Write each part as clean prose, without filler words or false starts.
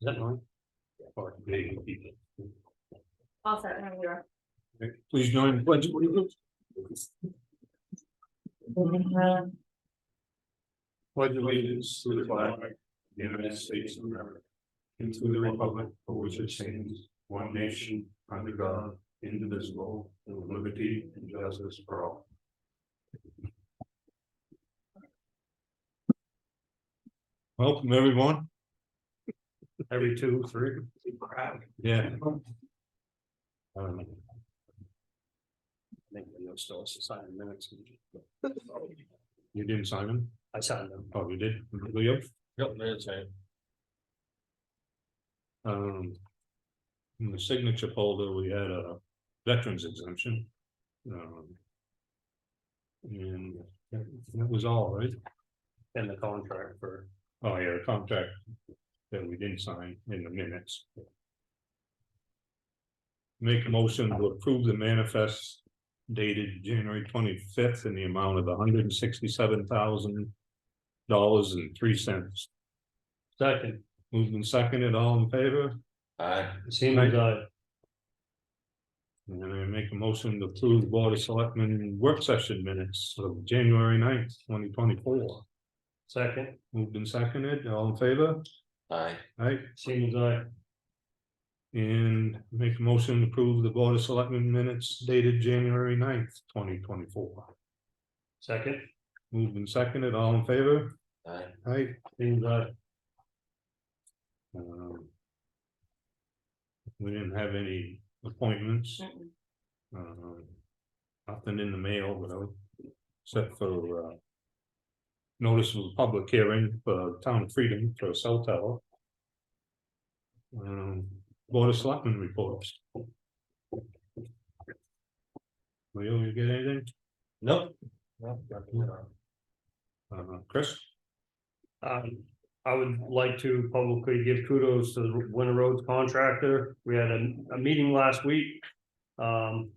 that mine? Or maybe people. All set, whenever you are. Okay, please join the pledge of allegiance. Pledge allegiance to the flag of the United States of America, and to the republic for which it stands, one nation, under God, indivisible, with liberty and justice for all. Welcome, everyone. Every 2, 3. Yeah. I think you'll still sign the minutes. You didn't sign them? I signed them. Oh, you did? Leo? Yep, that's it. In the signature folder, we had a veterans exemption. And that was all, right? And the contract for. Oh, yeah, the contract that we didn't sign in the minutes. Make a motion to approve the manifest dated January 25th in the amount of $167,000.03. Second. Moved and seconded, all in favor? Aye. Seems aye. And I make a motion to approve the Board of Selectmen work session minutes of January 9th, 2024. Second. Moved and seconded, all in favor? Aye. Aye. Seems aye. And make a motion to approve the Board of Selectmen minutes dated January 9th, 2024. Second. Moved and seconded, all in favor? Aye. Aye. Seems aye. We didn't have any appointments. Nothing in the mail, but except for notice of public hearing for Town of Freedom for a cell tower. Board of Selectmen reports. Will you get anything? Nope. Chris? I would like to publicly give kudos to the Winter Roads contractor. We had a meeting last week to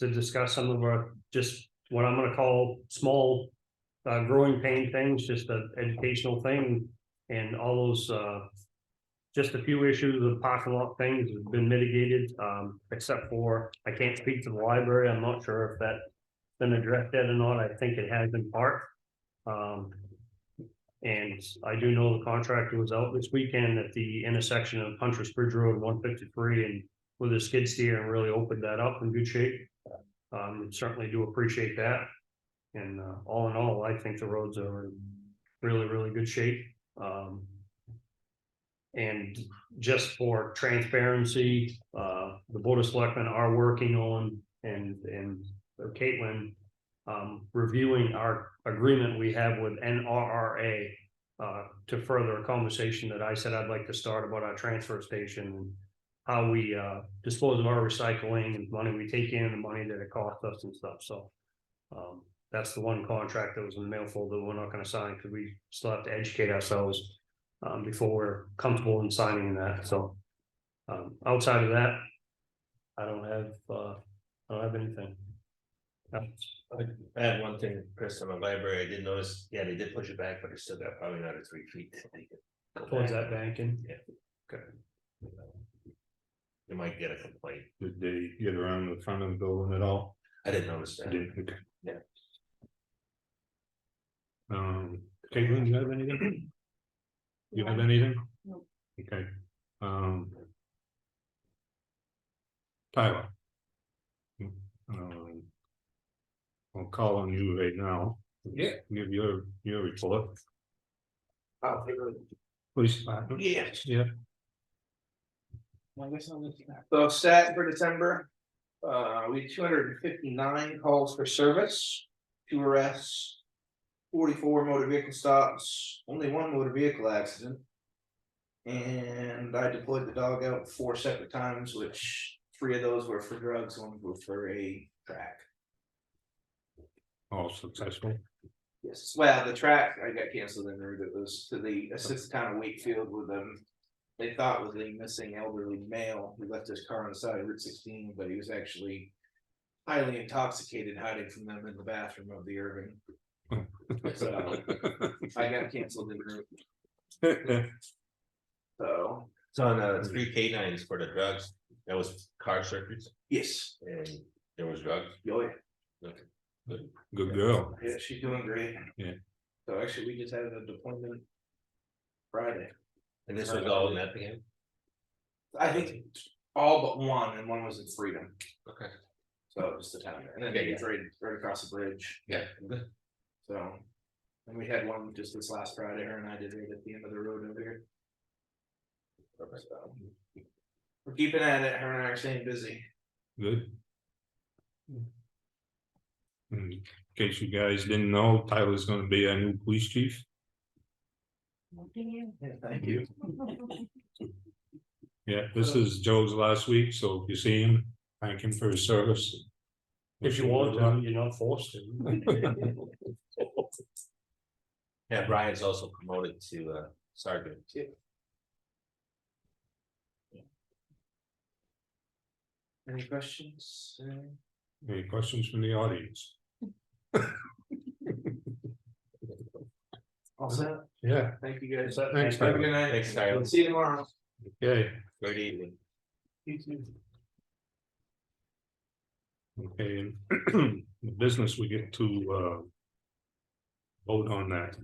discuss some of our, just what I'm gonna call small growing pain things, just an educational thing, and all those just a few issues of parking lot things have been mitigated, except for I can't speak to the library. I'm not sure if that's been addressed yet or not. I think it has in part. And I do know the contractor was out this weekend at the intersection of Huntress Bridge Road 153 and with a skid steer and really opened that up in good shape. Certainly do appreciate that. And all in all, I think the roads are in really, really good shape. And just for transparency, the Board of Selectmen are working on and Caitlin reviewing our agreement we have with NRRA to further a conversation that I said I'd like to start about our transfer station and how we dispose of our recycling and money we take in and money that it costs us and stuff. So that's the one contract that was in the mail folder we're not going to sign because we still have to educate ourselves before we're comfortable in signing that. So outside of that, I don't have anything. I had one thing, Chris, on the library. I did notice, yeah, they did push it back, but it's still got probably another 3 feet to take it. Towards that banking? Yeah. Okay. You might get a complaint. Did they get around the front of the building at all? I didn't notice that. Okay. Yeah. Caitlin, you have anything? You have anything? No. Okay. Tyler. I'll call on you right now. Yeah. Give your report. Police department. Yeah. Yeah. So stat for December, we had 259 calls for service, 2 arrests, 44 motor vehicle stops, only 1 motor vehicle accident. And I deployed the dog out 4 separate times, which 3 of those were for drugs, 1 was for a track. All successful. Yes, well, the track I got canceled in route. It was to the assistant town of Wakefield with them. They thought was a missing elderly male who left his car on the side of Route 16, but he was actually highly intoxicated, hiding from them in the bathroom of the Irving. So I got canceled in route. So, It's on 3K9s for the drugs. That was car circuits yes, and there was drugs. oh yeah, Okay. Good girl. yeah, she's doing great. Yeah. So actually, we just had an appointment Friday. And this was all in Effingham? I think all but one, and one was in Freedom, Okay. so just the town, and then Okay, it's right across the bridge, Yeah. Good. so. And we had one just this last Friday, her and I did right at the end of the road over here. So, we're keeping at it, her and I are staying busy. Good. In case you guys didn't know, Tyler's gonna be our new police chief. Yeah, thank you. Yeah, this is Joe's last week, so if you see him, thank him for his service. If you want to, you're not forced to. Yeah, Brian's also promoted to sergeant. Any questions? Any questions from the audience? All set, Yeah, thank you guys. Thanks, Have a Tyler. good night. Thanks, Tyler. See you tomorrow. okay, Good evening. okay. The business we get to vote on that.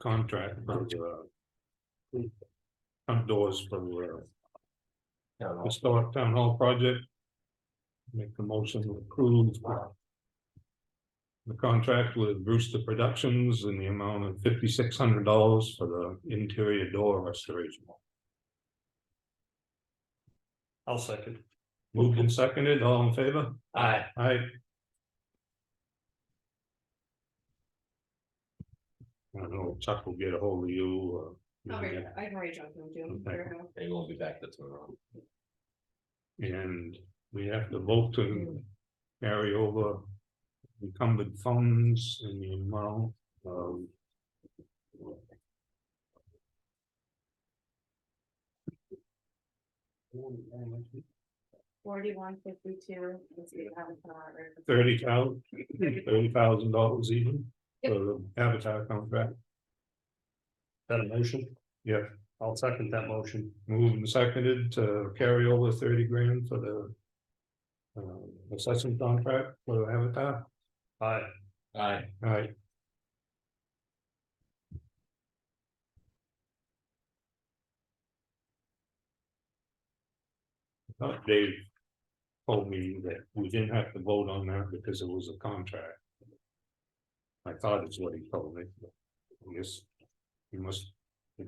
Contract for front doors for historic town hall project. Make the motion to approve the contract with Brewster Productions in the amount of $5,600 for the interior door restoration. I'll second. Moved and seconded, all in favor? Aye. Aye. I don't know, Chuck will get a hold of you. Okay, I can reach out to him too. Okay. Sure will. They won't be back till tomorrow. And we have to vote to carry over encumbered funds in the amount of. $41.52. Let's see, I haven't put on it. $30,000 even for the Avatar contract. That a motion? Yeah, I'll second that motion. moved and seconded to carry over 30 grand for the assessment contract for the Avatar. Aye. Aye. Right. Dave told me that we didn't have to vote on that because it was a contract. I thought it's what he told me. But I guess he must,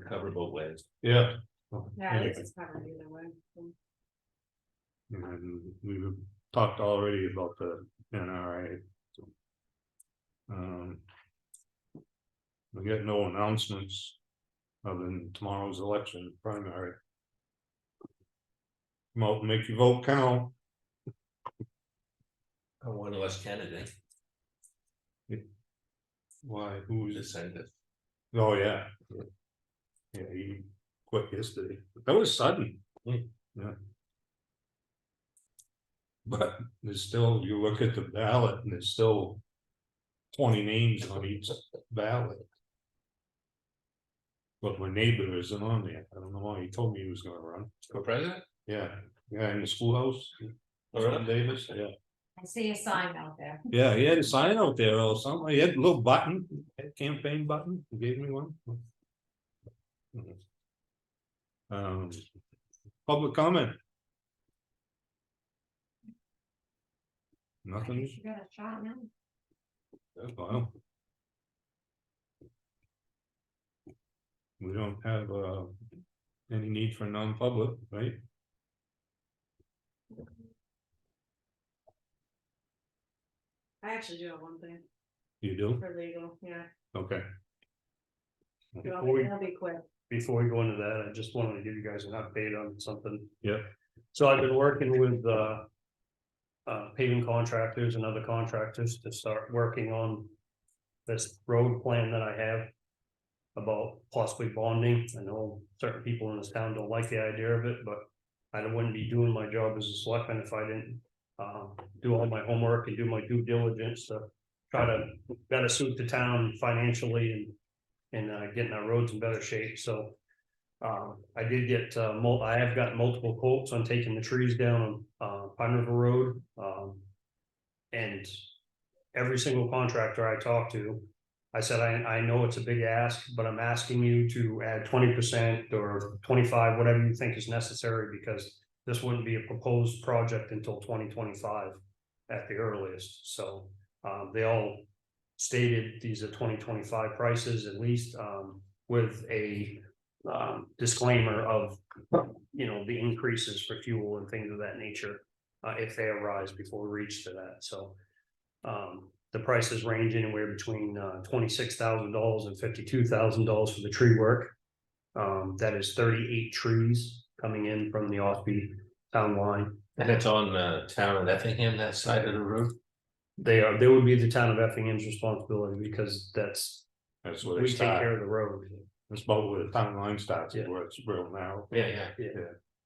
Cover both ways. yeah. Yeah, Anyway, this is covered either way. and we talked already about the NRA. So, we get no announcements other than tomorrow's election primary. Come out and make your vote count. One less candidate. Why, who's Just send it. Oh, yeah. Yeah, he quit yesterday. That was sudden. Yeah. But there's still, you look at the ballot and there's still 20 names on each ballot. But my neighbor isn't on there. I don't know why. He told me he was gonna run. For president? Yeah, yeah, in the schoolhouse. Oh, really? John Davis, yeah. I see a sign out there. Yeah, he had a sign out there or something. He had a little button, a campaign button. He gave me one. Public comment. Nothing. You got a shot now? Well. We don't have any need for non-public, right? I actually do have one thing You do? for legal, yeah. Okay. It'll be quick. Before we go into that, I just wanted to give you guys an update on something. Yeah. So I've been working with paving contractors and other contractors to start working on this road plan that I have about possibly bonding. I know certain people in this town don't like the idea of it, but I wouldn't be doing my job as a selectman if I didn't do all my homework and do my due diligence to try to better suit the town financially and getting our roads in better shape. So I did get, I have got multiple quotes on taking the trees down on, Pine River Road, and every single contractor I talked to, I said, I know it's a big ask, but I'm asking you to add 20% or 25, whatever you think is necessary, because this wouldn't be a proposed project until 2025 at the earliest, so, they all stated these are 2025 prices at least, with a disclaimer of, the increases for fuel and things of that nature, if they arise before we reach to that, so. The prices range anywhere between $26,000 and $52,000 for the tree work. That is 38 trees coming in from the Ospey town line. And it's on town of Effingham, that side of the road. They would be the town of Effingham's responsibility, because That's where they we take care start. of the road. It's about where the town line starts, is Yeah. where it's real narrow. Yeah. Yeah.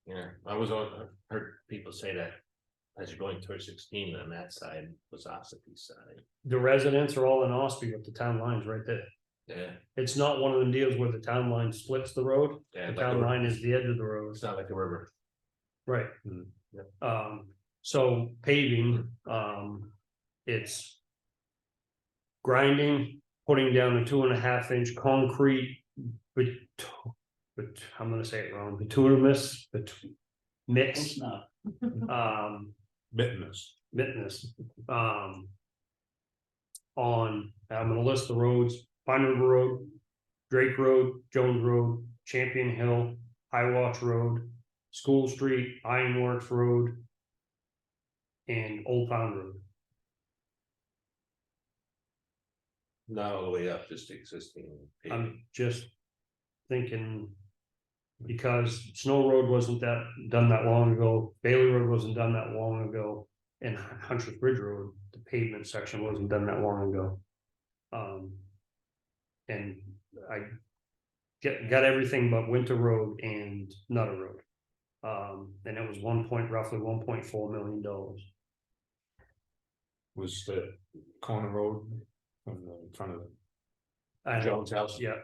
Yeah, I've heard people say that as you're going towards 16 on that side was Ossipee side. The residents are all in Ospey, but the town line's right there. Yeah, It's not one of them deals where the town line splits the road. yeah. The like town a- line is the edge of the road. It's not like a river. Right. Mm, So paving, it's. Grinding, putting down a 2.5 inch concrete, but I'm gonna say it wrong, bituminous, mix, Bitterness. Mitness, on, I'm gonna list the roads, Pine River Road, Drake Road, Jones Road, Champion Hill, High Watch Road, School Street, Ironworks Road, and Old Town Road. Not all the way up, just existing. paving. I'm just thinking. Because Snow Road wasn't done that long ago, Bailey Road wasn't done that long ago, and Hunter's Bridge Road, the pavement section wasn't done that long ago. And I got everything but Winter Road and Nutter Road. And it was roughly $1.4 million. Was the corner road from the front of I know, Jones House. yeah,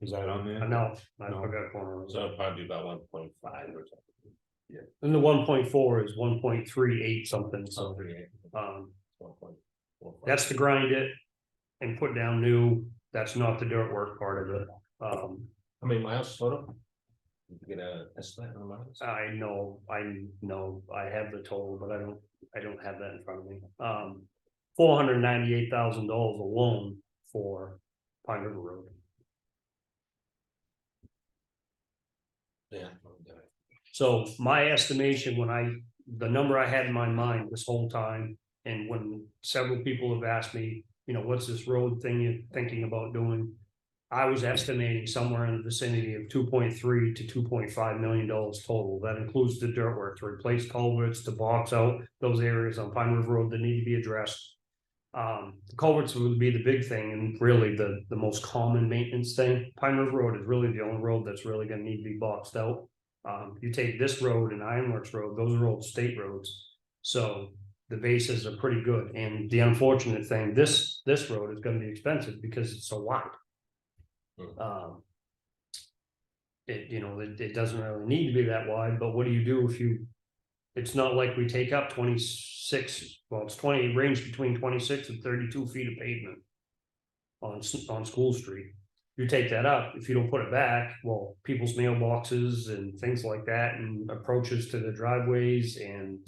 is that on there? I know, I No. forgot corner road. So it'd probably be about 1.5 or something. And the 1.4 is 1.38 something, so, Something. um, 1.45. that's to grind it and put down new, that's not the dirt work part of it. How many miles total? Did you get a estimate on the miles? I know, I have the total, but I don't have that in front of me. $498,000 alone for Pine River Road. Yeah. So my estimation, the number I had in my mind this whole time, and when several people have asked me, what's this road thing you're thinking about doing? I was estimating somewhere in the vicinity of $2.3 to $2.5 million total. That includes the dirt work to replace culverts, to box out those areas on Pine River Road that need to be addressed. The culverts would be the big thing, and really the most common maintenance thing. Pine River Road is really the only road that's really gonna need to be boxed out. You take this road and Ironworks Road, those are old state roads. So the bases are pretty good, and the unfortunate thing, this road is gonna be expensive because it's so wide. It doesn't really need to be that wide, but what do you do if it's not like we take up 26, well, it's 20, range between 26 and 32 feet of pavement on School Street. You take that up, if you don't put it back, well, people's mailboxes and things like that, and approaches to the driveways and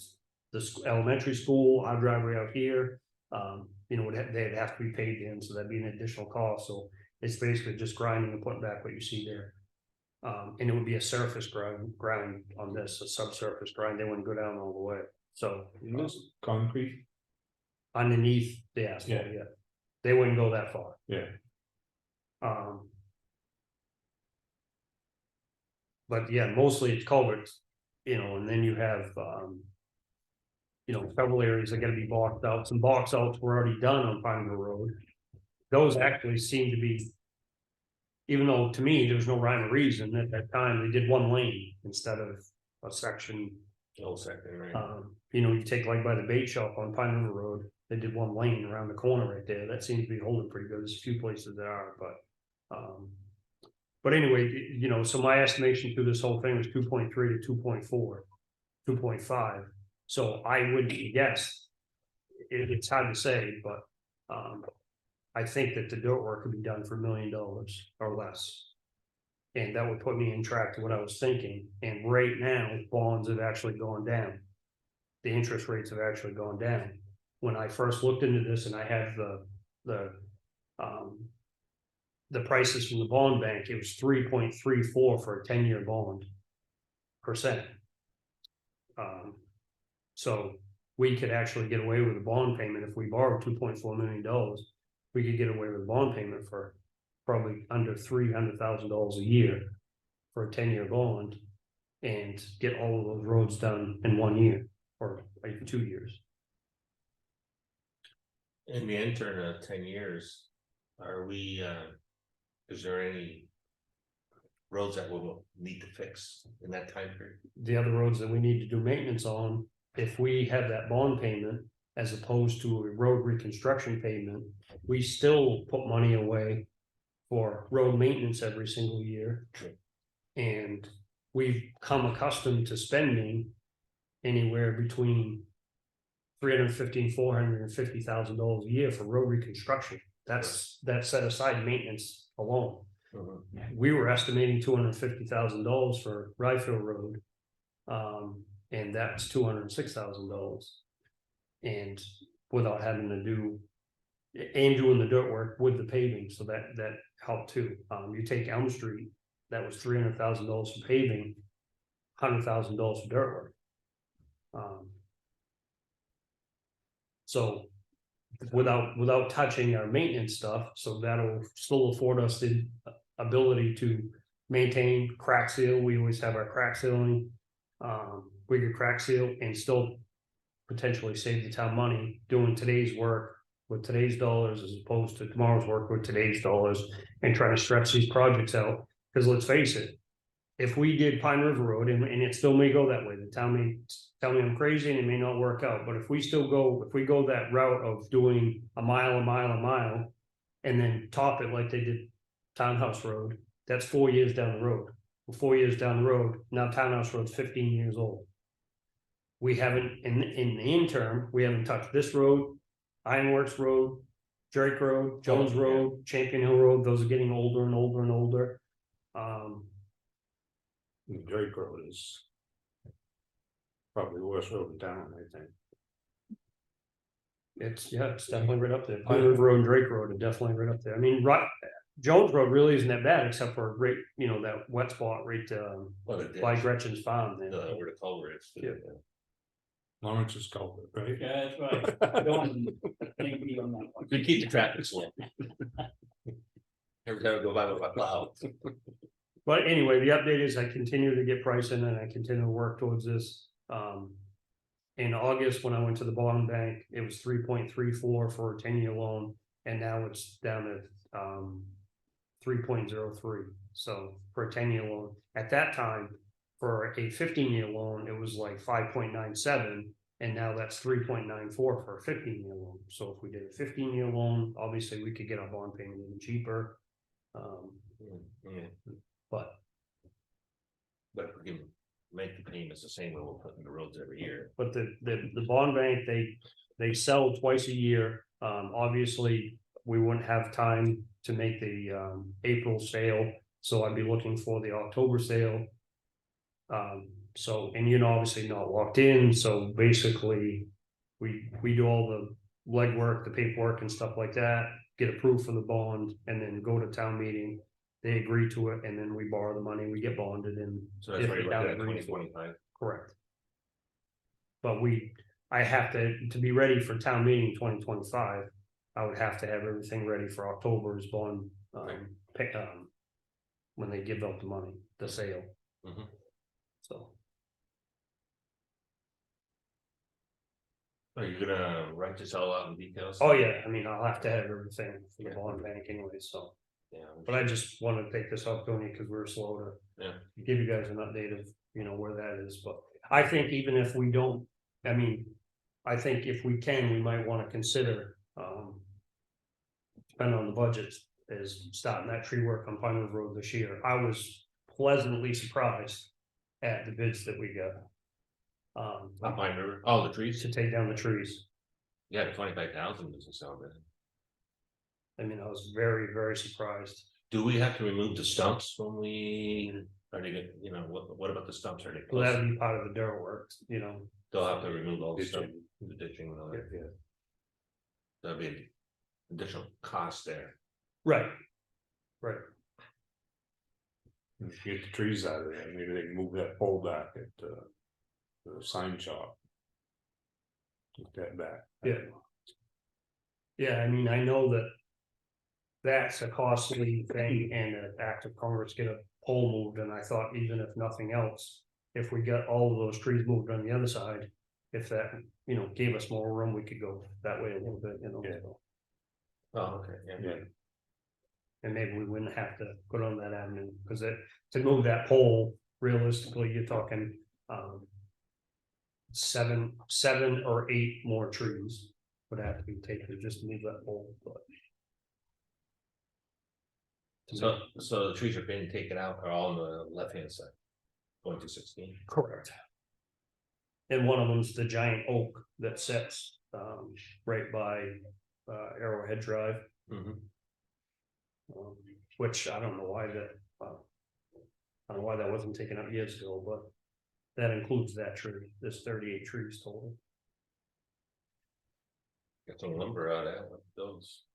the elementary school, our driveway out here, they'd have to be paid in, so that'd be an additional cost, so it's basically just grinding and putting back what you see there. And it would be a surface grind on this, a subsurface grind, they wouldn't go down all the way, so. Is this concrete? Underneath the asphalt, Yeah. yeah, they wouldn't go that far. Yeah. But yeah, mostly it's culverts, and then you have, several areas that gotta be boxed out, some box outs were already done on Pine River Road. Those actually seem to be. Even though to me, there was no rhyme or reason at that time, they did one lane instead of a section. Whole second, right? You take like by the bait shop on Pine River Road, they did one lane around the corner right there, that seems to be holding pretty good, there's a few places that are, but. But anyway, so my estimation through this whole thing was 2.3 to 2.4, 2.5. So I would guess, it's hard to say, but, I think that the dirt work could be done for $1 million or less. And that would put me in track to what I was thinking, and right now, bonds have actually gone down. The interest rates have actually gone down. When I first looked into this and I had the prices from the bond bank, it was 3.34 for a 10-year bond percent. So we could actually get away with a bond payment if we borrowed $2.4 million. We could get away with a bond payment for probably under $300,000 a year for a 10-year bond, and get all of those roads done in 1 year or like 2 years. In the intern of 10 years, are we, is there any roads that we'll need to fix in that time period? The other roads that we need to do maintenance on, if we have that bond payment as opposed to a road reconstruction payment, we still put money away for road maintenance every single year. And we've come accustomed to spending anywhere between $350,000 and $450,000 a year for road reconstruction. That's set aside maintenance alone. We were estimating $250,000 for Ryfield Road. And that's $206,000. And without having to do, and doing the dirt work with the paving, so that helped too. You take Elm Street, that was $300,000 for paving, $100,000 for dirt work. So without touching our maintenance stuff, so that'll still afford us the ability to maintain crack seal. We always have our crack sealing. We could crack seal and still potentially save the town money doing today's work with today's dollars as opposed to tomorrow's work with today's dollars, and trying to stretch these projects out. Because let's face it, if we did Pine River Road, and it still may go that way, the town may tell me I'm crazy and it may not work out, but if we go that route of doing a mile, and then top it like they did Townhouse Road, that's 4 years down the road. 4 years down the road, now Townhouse Road's 15 years old. We haven't, in the interim, we haven't touched this road, Ironworks Road, Drake Road, Jones Road, Champion Hill Road. Those are getting older and older and older. Drake Road is probably the worst road in town, I think. It's definitely right up there. Pine River Road and Drake Road are definitely right up there. I mean, Jones Road really isn't that bad, except for right, that wet spot right by Gretchen's farm there. Where the culvert is. Yeah. Lawrence's culvert, right? Yeah, that's right. Don't think me on that one. We keep the traffic slow. Every time I go by with my plow. But anyway, the update is I continue to get pricing and I continue to work towards this. In August, when I went to the bond bank, it was 3.34 for a 10-year loan, and now it's down to 3.03. So for a 10-year loan, at that time, for a 15-year loan, it was like 5.97, and now that's 3.94 for a 15-year loan. So if we did a 15-year loan, obviously we could get our bond payment even cheaper. But if we can make the payments the same way we're putting the roads every year. But the bond bank, they sell twice a year. Obviously, we wouldn't have time to make the April sale, so I'd be looking for the October sale. So, and obviously not locked in, so basically we do all the legwork, the paperwork and stuff like that, get approved for the bond, and then go to town meeting. They agree to it, and then we borrow the money, we get bonded, and So that's why you're looking at 2025. correct. But I have to be ready for town meeting 2025. I would have to have everything ready for October's bond, when they give out the money, the sale. So. Are you gonna write this all out in details? Oh, yeah, I mean, I'll have to have everything for the bond bank anyway, so, Yeah. but I just wanted to take this opportunity because we're slow to. Give you guys an update of, where that is, but I think even if we don't, I think if we can, we might want to consider. Depending on the budgets, is starting that tree work on Pine River Road this year. I was pleasantly surprised at the bids that we got. Not Pine River, all the trees, To take down the trees. yeah, 25,000 doesn't sound bad. I mean, I was very, very surprised. Do we have to remove the stumps when we, are they good, you know, what about the stumps, are they Well, close? that'd be part of the dirt work, you know. They'll have to remove all the stuff, Ditching. the ditching and all Yeah, that, yeah. that'd be an additional cost there. Right. Right. Get the trees out of there, maybe they can move that pole back at the sign shop. Get that back. Yeah. Yeah, I mean, I know that. That's a costly thing and an act of Congress get a pole moved, and I thought even if nothing else. If we got all of those trees moved on the other side, if that, you know, gave us more room, we could go that way a little bit, you know. Yeah. so. Oh, okay, yeah. Yeah, And maybe we wouldn't have to go down that avenue, because to move that pole, realistically, you're talking. Seven or eight more trees would have to be taken just to move that pole, but. So the trees are being taken out are all on the left hand side. Going to 16. Correct. And one of them's the giant oak that sits right by Arrowhead Drive. Mhm. Which I don't know why that. I don't know why that wasn't taken up years ago, but that includes that tree. There's 38 trees total. Get some lumber out of that, with those.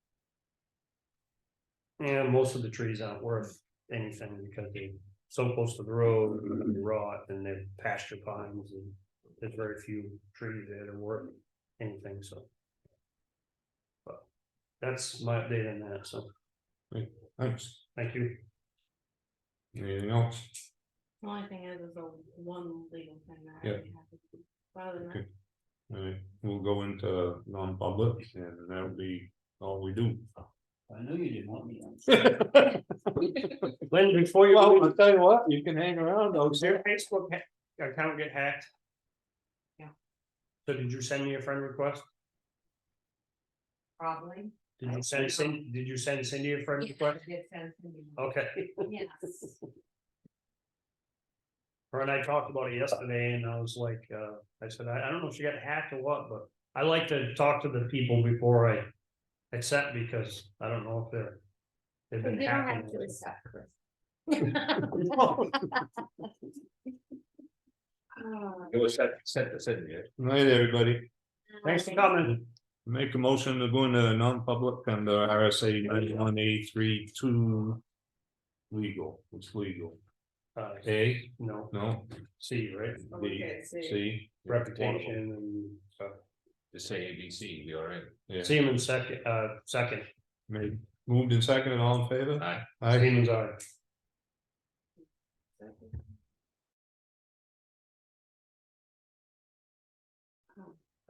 And most of the trees aren't worth anything because they're so close to the road, and they rot, and they're pasture pines, and there's very few trees that are worth anything, so. But that's my update on that, so thanks. thank you. Anything else? The only thing is the one legal thing that I Yeah. have to do. Other than that, Okay. Alright, we'll go into non-public and that'll be all we do. I knew you didn't want me on. Lynn, before you, Well, leave, I'll tell you what, you can hang around, does your Facebook account get hacked? Yeah. So did you send me a friend request? probably. Did you send Cindy a friend Yeah, request? I did send some emails. Okay. Yes. Her and I talked about it yesterday and I was like, I said, I don't know if she got hacked or what, but I like to talk to the people before I accept because I don't know if they've been They don't have hacking. to accept, Chris. It was sent to Cindy, right? Night, everybody. Thanks for coming. Make a motion to go into non-public under RSA 91A32. Legal, it's legal. A, No, no, C, right? B, Okay, see. C. Reputation and stuff. Just say ABC, be all right. Yeah, Siemens second, made, moved in second, all in favor? Aye. Aye. Siemens aye.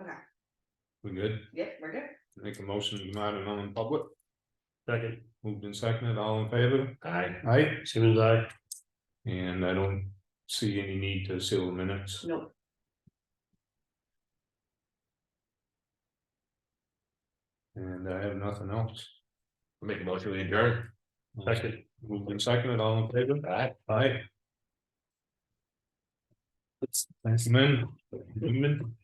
Okay, We good? yep, we're good. Make a motion to come out of non-public, Second, moved in second, all in favor? Aye. Aye. Siemens aye. And I don't see any need to seal the minutes. Nope. And I have nothing else. Make a motion, we adjourn. Second. Moved in second, all in favor? Aye. Aye. Thanks, men. Good men.